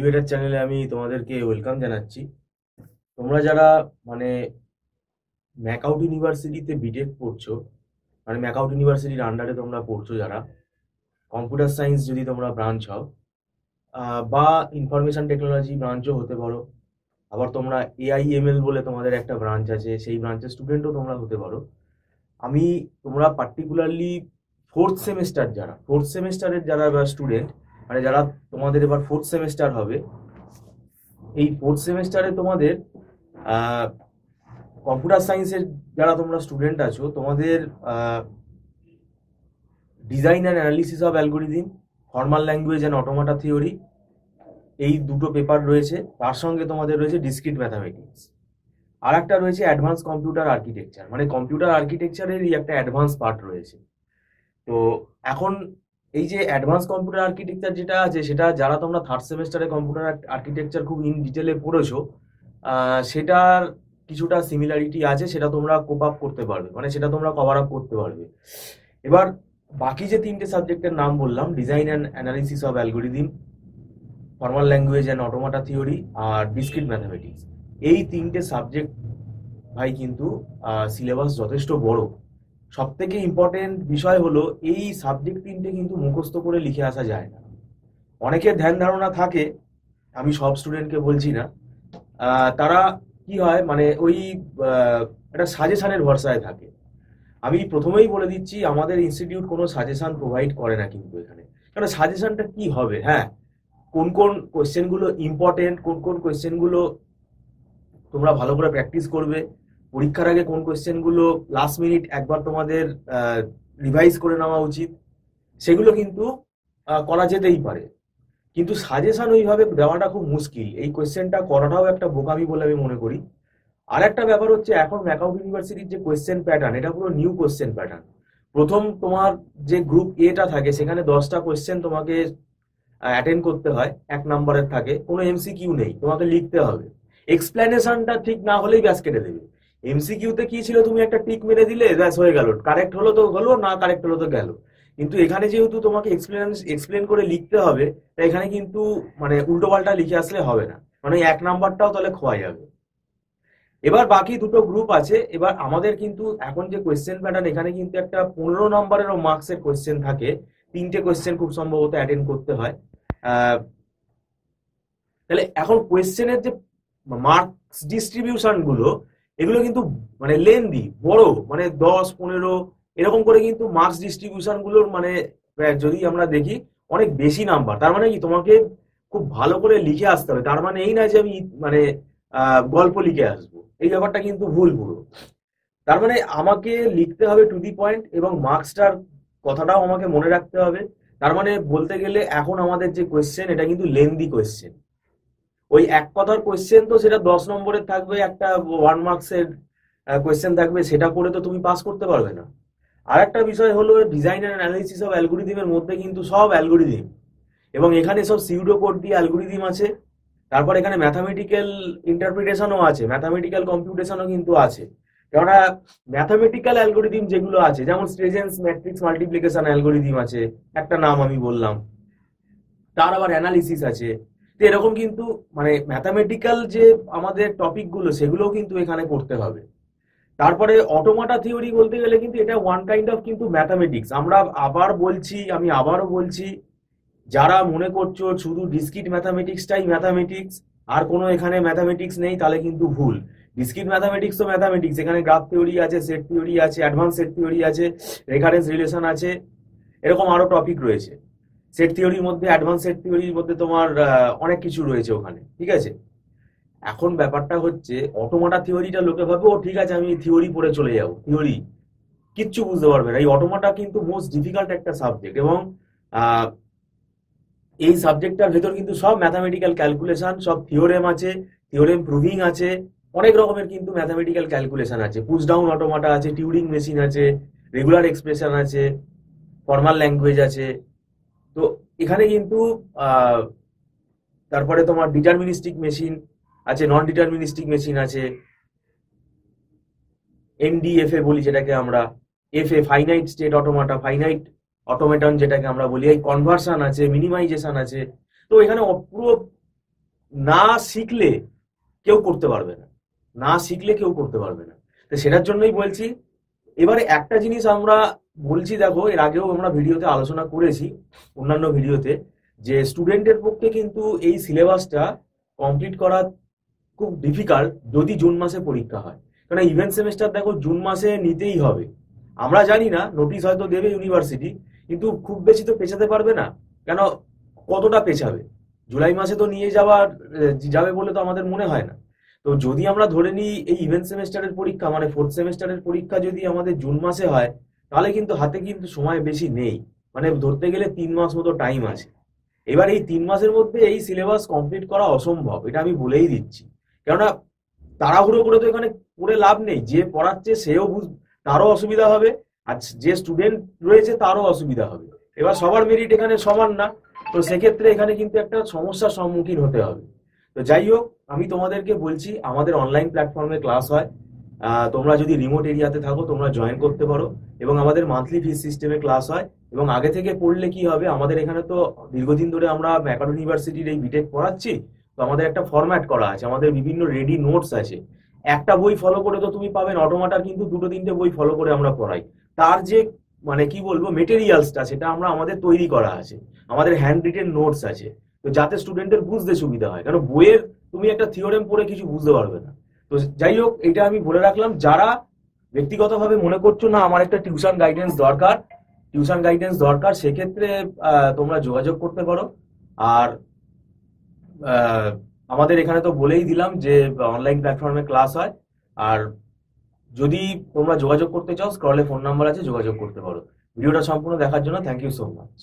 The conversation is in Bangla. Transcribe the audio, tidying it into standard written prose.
এলিভেটর চ্যানেলে আমি তোমাদেরকে ওয়েলকাম জানাচ্ছি। তোমরা যারা মানে ম্যাকআউট ইউনিভার্সিটিতে বিটেক পড়ছো, মানে ম্যাকআউট ইউনিভার্সিটির আন্ডারে তোমরা পড়ছো, যারা কম্পিউটার সায়েন্স যদি তোমরা ব্রাঞ্চ হও, বা ইনফরমেশন টেকনোলজি ব্রাঞ্চও হতে পারো, আবার তোমরা এআইএমএল বলে তোমাদের একটা ব্রাঞ্চ আছে, সেই ব্রাঞ্চের স্টুডেন্টও তোমরা হতে পারো। আমি তোমরা পার্টিকুলারলি ফোর্থ সেমেস্টারের যারা স্টুডেন্ট, মানে যারা তোমাদের এবার ফোর্থ সেমেস্টার হবে, এই ফোর্থ সেমেস্টারে তোমাদের কম্পিউটার সায়েন্সের যারা তোমরা স্টুডেন্ট আছো, তোমাদের design and analysis of algorithm, formal language and automata theory, এই দুটো পেপার রয়েছে। তার সঙ্গে তোমাদের রয়েছে ডিসক্রিট ম্যাথামেটিক্স, আর একটা রয়েছে অ্যাডভান্স কম্পিউটার আর্কিটেকচার, মানে কম্পিউটার আর্কিটেকচারেরই একটা অ্যাডভান্স পার্ট রয়েছে। তো এখন এই যে অ্যাডভান্স কম্পিউটার আর্কিটেকচার যেটা আছে, সেটা যারা তোমরা থার্ড সেমেস্টারে কম্পিউটার আর্কিটেকচার খুব ইন ডিটেলে পড়েছো, সেটার কিছুটা সিমিলারিটি আছে, সেটা তোমরা কোপ আপ করতে পারবে, মানে সেটা তোমরা কভার আপ করতে পারবে। এবার বাকি যে তিনটে সাবজেক্টের নাম বললাম, design and analysis of algorithm, formal language and automata theory, আর ডিসক্রিট ম্যাথামেটিক্স, এই তিনটে সাবজেক্ট ভাই কিন্তু সিলেবাস যথেষ্ট বড়। সব থেকে ইম্পর্টেন্ট বিষয় হলো এই সাবজেক্ট তিনটে কিন্তু মুখস্থ করে লিখে আসা যায় না। অনেকের ধ্যান ধারণা থাকে, আমি সব স্টুডেন্টকে বলছি না, তারা কি হয় মানে ওই একটা সাজেশনের ভরসায় থাকে। আমি প্রথমেই বলে দিচ্ছি, আমাদের ইনস্টিটিউট কোনো সাজেশন প্রোভাইড করে না কিন্তু এখানে। কারণ সাজেশনটা কি হবে, হ্যাঁ, কোন কোন কোয়েশ্চেনগুলো ইম্পর্টেন্ট, কোন কোন কোয়েশ্চেনগুলো তোমরা ভালো করে প্র্যাকটিস করবে, পরীক্ষার আগে কোন কোয়েশ্চেনগুলো লাস্ট মিনিট একবার তোমাদের রিভাইজ করে নেওয়া উচিত, সেগুলো কিন্তু করা যেতেই পারে। কিন্তু সাজেশন ওইভাবে দেওয়াটা খুব মুশকিল, এই কোয়েশ্চেনটা করাটাও একটা বোকামি বলে আমি মনে করি। আর একটা ব্যাপার হচ্ছে, এখন ম্যাকআউট ইউনিভার্সিটির যে কোয়েশ্চেন প্যাটার্ন, এটা পুরো নিউ কোয়েশ্চেন প্যাটার্ন। প্রথম তোমার যে গ্রুপ এটা থাকে, সেখানে 10টা কোয়েশ্চেন তোমাকে অ্যাটেন্ড করতে হয়, 1 নম্বরের থাকে, কোনো এমসিকিউ নেই, তোমাকে লিখতে হবে। এক্সপ্লেনেশনটা ঠিক না হলেই ব্যাস কেটে দেবে। এমসিকিউতে কি ছিল, তুমি একটা টিক মেরে দিলে ব্যাস হয়ে গেল, কারেক্ট হলো তো হলো, না কারেক্ট হলো তো গেল। কিন্তু এখানে যেহেতু তোমাকে এক্সপ্লেন করে লিখতে হবে, তাই এখানে কিন্তু মানে উল্টো পাল্টা লিখে আসলে হবে না, মানে 1 নম্বরটাও তাহলে খোয়া যাবে। এবার বাকি দুটো গ্রুপ আছে। এবার আমাদের কিন্তু এখন যে কোয়েশ্চেন প্যাটার্ন, এখানে কিন্তু একটা 15 নম্বরেরও মার্কসের কোয়েশ্চেন থাকে, 3টে কোয়েশ্চেন খুব সম্ভবত অ্যাটেন্ড করতে হয়। তাহলে এখন কোয়েশ্চেনের যে মার্কস ডিস্ট্রিবিউশন গুলো, এগুলো কিন্তু মানে লেন্দি বড়, মানে 10, 15 এরকম করে কিন্তু মার্কস ডিস্ট্রিবিউশন গুলোর মানে যদি আমরা দেখি অনেক বেশি নাম্বার। তার মানে কি, তোমাকে খুব ভালো করে লিখে আসতে হবে। তার মানে এই না যে আমি মানে গল্প লিখে আসবো, এই ব্যাপারটা কিন্তু ভুল পুরো। তার মানে আমাকে লিখতে হবে টু দি পয়েন্ট, এবং মার্কসটার কথাটাও আমাকে মনে রাখতে হবে। তার মানে বলতে গেলে এখন আমাদের যে কোয়েশ্চেন, এটা কিন্তু লেন্দি কোয়েশ্চেন। ওই এক কথার কোয়েশ্চেন তো সেটা 10 নম্বরের থাকবে, একটা 1 মার্কসের কোয়েশ্চেন থাকবে, সেটা করে তো তুমি পাস করতে পারবে না। আর একটা বিষয় হলো, ডিজাইন অ্যান্ড অ্যানালিসিস অফ অ্যালগোরিদমের মধ্যে কিন্তু সব অ্যালগোরিদম, এবং এখানে সব সিউডো কোড দিয়ে অ্যালগোরিদম আছে। তারপর এখানে ম্যাথামেটিক্যাল ইন্টারপ্রিটেশনও আছে, ম্যাথামেটিক্যাল কম্পিউটেশনও কিন্তু আছে। কেননা ম্যাথামেটিক্যাল অ্যালগোরিদম যেগুলো আছে, যেমন স্ট্রেজেন্স ম্যাট্রিক্স মাল্টিপ্লিকেশন অ্যালগোরিদম আছে, একটা নাম আমি বললাম, তার আবার অ্যানালিসিস আছে। তো এরকম কিন্তু মানে ম্যাথামেটিক্যাল যে আমাদের টপিক গুলো, সেগুলোও কিন্তু এখানে করতে হবে। তারপরে অটোমাটা থিওরি বলতে গেলে কিন্তু এটা ওয়ান কাইন্ড অফ কিন্তু ম্যাথামেটিক্স। আমি আবারও বলছি, যারা মনে করছো শুধু ডিসক্রিট ম্যাথামেটিক্সটাই ম্যাথামেটিক্স, আর কোনো এখানে ম্যাথামেটিক্স নেই, তাহলে কিন্তু ভুল। ডিসক্রিট ম্যাথামেটিক্স তো ম্যাথামেটিক্স, এখানে গ্রাফ থিওরি আছে, সেট থিওরি আছে, অ্যাডভান্স সেট থিওরি আছে, রেফারেন্স রিলেশন আছে, এরকম আরো টপিক রয়েছে। সেট থিওরির মধ্যে, অ্যাডভান্স সেট থিওরির মধ্যে তোমার অনেক কিছু রয়েছে ওখানে, ঠিক আছে। এখন ব্যাপারটা হচ্ছে, অটোমাটা থিওরিটা লোকে ভাবে ও ঠিক আছে, আমি থিওরি পড়ে চলে যাবো, থিওরি কিচ্ছু বুঝতে পারবে না। এই অটোমাটা কিন্তু মোস্ট ডিফিকাল্ট একটা সাবজেক্ট, এবং আহ, এই সাবজেক্টটার ভেতর কিন্তু সব ম্যাথামেটিক্যাল ক্যালকুলেশন, সব থিওরেম আছে, থিওরেম প্রুভিং আছে, অনেক রকমের কিন্তু ম্যাথামেটিক্যাল ক্যালকুলেশন আছে, পুশ ডাউন অটোমাটা আছে, টিউরিং মেশিন আছে, রেগুলার এক্সপ্রেশন আছে, ফর্মাল ল্যাঙ্গুয়েজ আছে। তো এখানে কিন্তু আহ তারপরে তোমার ডিটারমিনিস্টিক মেশিন আছে, নন ডিটারমিনিস্টিক মেশিন আছে, এনডিএফএ বলি যেটাকে আমরা, এফএ ফাইনাইট স্টেট অটোমাটা, ফাইনাইট অটোমেটন যেটাকে আমরা বলি, এই কনভার্সন আছে, মিনিমাইজেশন আছে। তো এখানে পুরো না শিখলে কেউ করতে পারবে না, না শিখলে কেউ করতে পারবে না। তো সেটার জন্যই বলছি। এবারে একটা জিনিস আমরা বলছি, দেখো এর আগেও আমরা ভিডিওতে আলোচনা করেছি, অন্যান্য ভিডিওতে, যে স্টুডেন্টের পক্ষে কিন্তু এই সিলেবাসটা কমপ্লিট করা খুব ডিফিকাল্ট যদি জুন মাসে পরীক্ষা হয়। কারণ ইভেন্ট সেমেস্টার দেখো জুন মাসে নিতেই হবে। আমরা জানি না, নোটিশ হয়তো দেবে ইউনিভার্সিটি, কিন্তু খুব বেশি তো পেছাতে পারবে না। কেন, কতটা পেছাবে? জুলাই মাসে তো নিয়ে যাবে বলে তো আমাদের মনে হয় না। তো যদি আমরা ধরে নিই এই ইভেন্ট সেমেস্টারের পরীক্ষা মানে ফোর্থ সেমেস্টারের পরীক্ষা যদি আমাদের জুন মাসে হয়, তাহলে কিন্তু হাতে কিন্তু সময় বেশি নেই, মানে ধরতে গেলে 3 মাস মতো টাইম আছে। এবার এই 3 মাসের মধ্যে এই সিলেবাস কমপ্লিট করা অসম্ভব, এটা আমি বলেই দিচ্ছি। কেননা তাড়াহুড়ো করে তো এখানে পড়ে লাভ নেই, যে পড়াচ্ছে সেও তারও অসুবিধা হবে, আর যে স্টুডেন্ট রয়েছে তারও অসুবিধা হবে। এবার সবার মেরিট এখানে সমান না, তো সেক্ষেত্রে এখানে কিন্তু একটা সমস্যার সম্মুখীন হতে হবে। তো যাই হোক, আমি তোমাদেরকে বলছি আমাদের অনলাইন প্ল্যাটফর্মে ক্লাস হয়। তোমরা যদি রিমোট এরিয়াতে থাকো তোমরা জয়েন করতে পারো, এবং আমাদের মান্থলি ফিস সিস্টেমে ক্লাস হয়। এবং আগে থেকে পড়লে কি হবে, আমাদের এখানে তো দীর্ঘদিন ধরে আমরা ম্যাকারো ইউনিভার্সিটির এই বিটেক পড়াচ্ছি, তো আমাদের একটা ফরম্যাট করা আছে, আমাদের বিভিন্ন রেডি নোটস আছে। একটা বই ফলো করে তো তুমি পাবেন, অটোমাটার কিন্তু 2-3টে বই ফলো করে আমরা পড়াই। তার যে মানে কি বলবো মেটেরিয়ালসটা, সেটা আমরা আমাদের তৈরি করা আছে, আমাদের হ্যান্ড রিটেন নোটস আছে, তো যাতে স্টুডেন্টের বুঝতে সুবিধা হয়। কারণ বইয়ের তুমি একটা থিওরেম পড়ে কিছু বুঝতে পারবে না। তো যাই হোক, এটা আমি বলে রাখলাম। যারা ব্যক্তিগতভাবে মনে করছো না আমার একটা টিউশন গাইডেন্স দরকার, সেক্ষেত্রে তোমরা যোগাযোগ করতে পারো। আর আহ, আমাদের এখানে তো বলেই দিলাম যে অনলাইন প্ল্যাটফর্মে ক্লাস হয়। আর যদি তোমরা যোগাযোগ করতে চাও, স্ক্রলে ফোন নাম্বার আছে, যোগাযোগ করতে পারো। ভিডিওটা সম্পূর্ণ দেখার জন্য থ্যাংক ইউ সো মাচ।